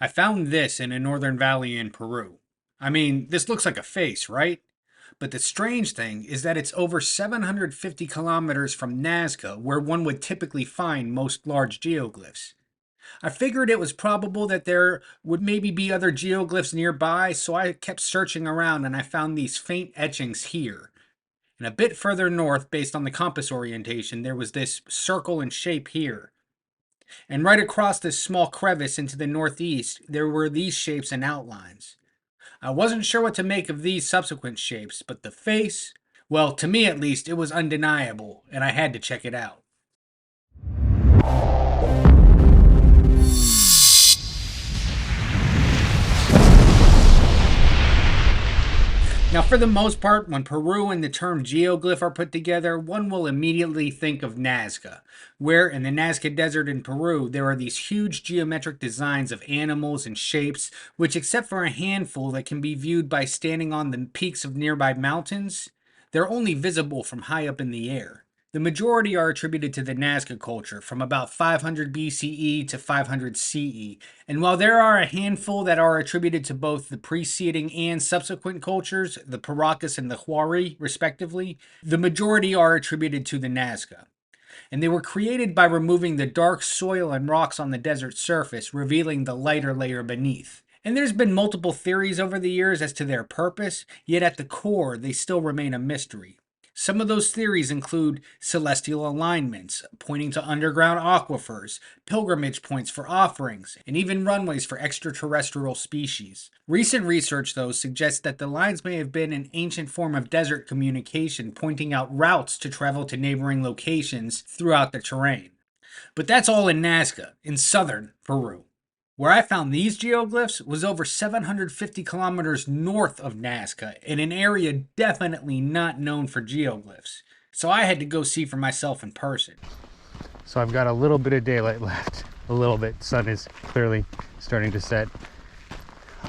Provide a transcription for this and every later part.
I found this in a northern valley in Peru. I mean, this looks like a face, right? But the strange thing is that it's over 750 kilometers from Nazca, where one would typically find most large geoglyphs. I figured it was probable that there would maybe be other geoglyphs nearby, so I kept searching around and I found these faint etchings here. And a bit further north, based on the compass orientation, there was this circle in shape here. And right across this small crevice into the northeast, there were these shapes and outlines. I wasn't sure what to make of these subsequent shapes, but the face, well, to me at least, it was undeniable, and I had to check it out. Now, for the most part, when Peru and the term geoglyph are put together, one will immediately think of Nazca, where in the Nazca Desert in Peru, there are these huge geometric designs of animals and shapes, which, except for a handful that can be viewed by standing on the peaks of nearby mountains, they're only visible from high up in the air. The majority are attributed to the Nazca culture from about 500 BCE to 500 CE, and while there are a handful that are attributed to both the preceding and subsequent cultures, the Paracas and the Huari, respectively, the majority are attributed to the Nazca. And they were created by removing the dark soil and rocks on the desert surface, revealing the lighter layer beneath. And there's been multiple theories over the years as to their purpose, yet at the core, they still remain a mystery. Some of those theories include celestial alignments, pointing to underground aquifers, pilgrimage points for offerings, and even runways for extraterrestrial species. Recent research, though, suggests that the lines may have been an ancient form of desert communication, pointing out routes to travel to neighboring locations throughout the terrain. But that's all in Nazca, in southern Peru. Where I found these geoglyphs was over 750 kilometers north of Nazca, in an area definitely not known for geoglyphs. So I had to go see for myself in person. So I've got a little bit of daylight left, a little bit. Sun is clearly starting to set.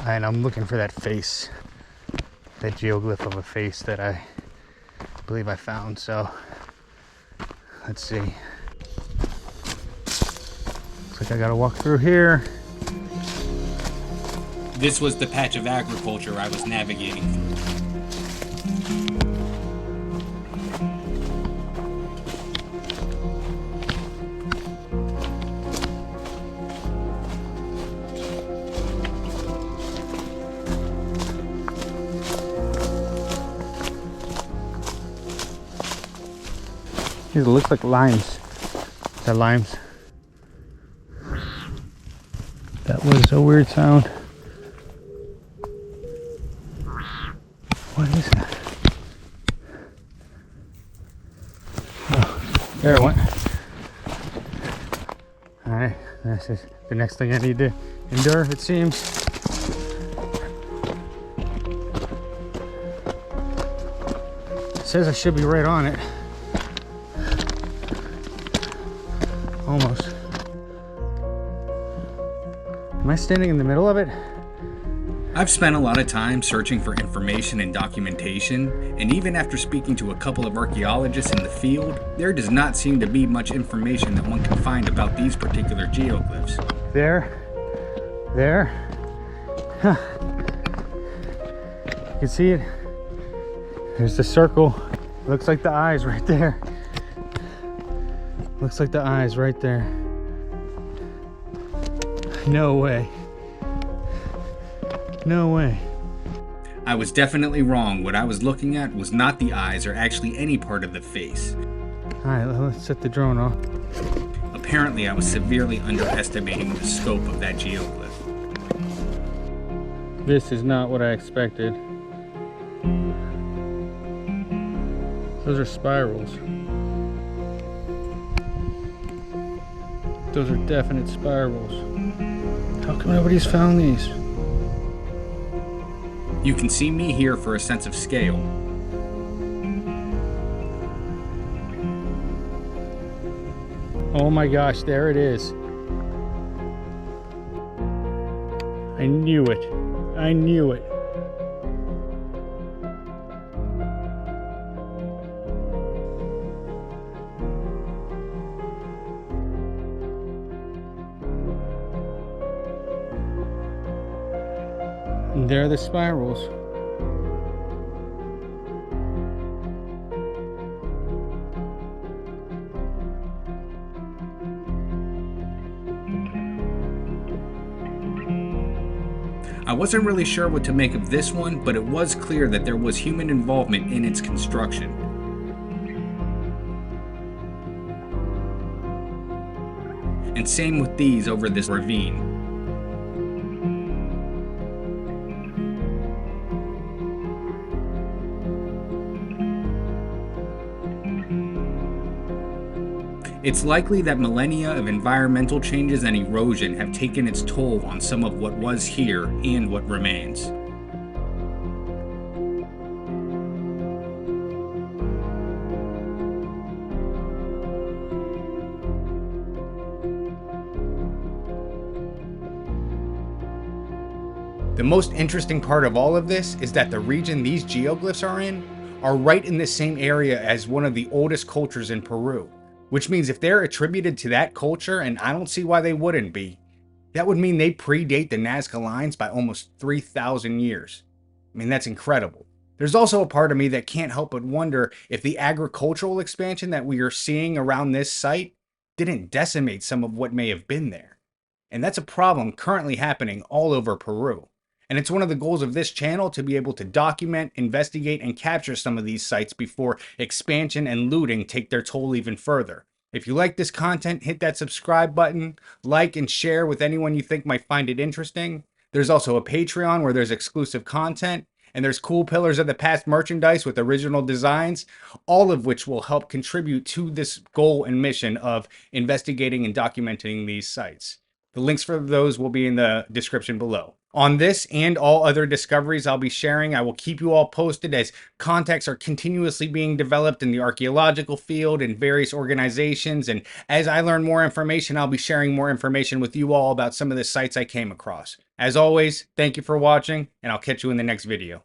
And I'm looking for that face, that geoglyph of a face that I believe I found. So let's see. Looks like I gotta walk through here. This was the patch of agriculture I was navigating through. It looks like limes. They're limes. That was a weird sound. What is that? Oh, there it went. Alright, this is the next thing I need to endure, it seems. It says I should be right on it. Almost. Am I standing in the middle of it? I've spent a lot of time searching for information and documentation, and even after speaking to a couple of archaeologists in the field, there does not seem to be much information that one can find about these particular geoglyphs. There. Huh. You can see it. There's the circle. Looks like the eyes right there. Looks like the eyes right there. No way. No way. I was definitely wrong. What I was looking at was not the eyes or actually any part of the face. Alright, let's set the drone off. Apparently, I was severely underestimating the scope of that geoglyph. This is not what I expected. Those are spirals. Those are definite spirals. How come nobody's found these? You can see me here for a sense of scale. Oh my gosh, there it is. I knew it. I knew it. And there are the spirals. I wasn't really sure what to make of this one, but it was clear that there was human involvement in its construction. And same with these over this ravine. It's likely that millennia of environmental changes and erosion have taken its toll on some of what was here and what remains. The most interesting part of all of this is that the region these geoglyphs are in are right in the same area as one of the oldest cultures in Peru, which means if they're attributed to that culture, and I don't see why they wouldn't be, that would mean they predate the Nazca Lines by almost 3,000 years. I mean, that's incredible. There's also a part of me that can't help but wonder if the agricultural expansion that we are seeing around this site didn't decimate some of what may have been there. And that's a problem currently happening all over Peru. And it's one of the goals of this channel to be able to document, investigate, and capture some of these sites before expansion and looting take their toll even further. If you like this content, hit that subscribe button, like and share with anyone you think might find it interesting. There's also a Patreon where there's exclusive content, and there's cool Pillars of the Past merchandise with original designs, all of which will help contribute to this goal and mission of investigating and documenting these sites. The links for those will be in the description below. On this and all other discoveries I'll be sharing, I will keep you all posted as contacts are continuously being developed in the archaeological field and various organizations. And as I learn more information, I'll be sharing more information with you all about some of the sites I came across. As always, thank you for watching, and I'll catch you in the next video.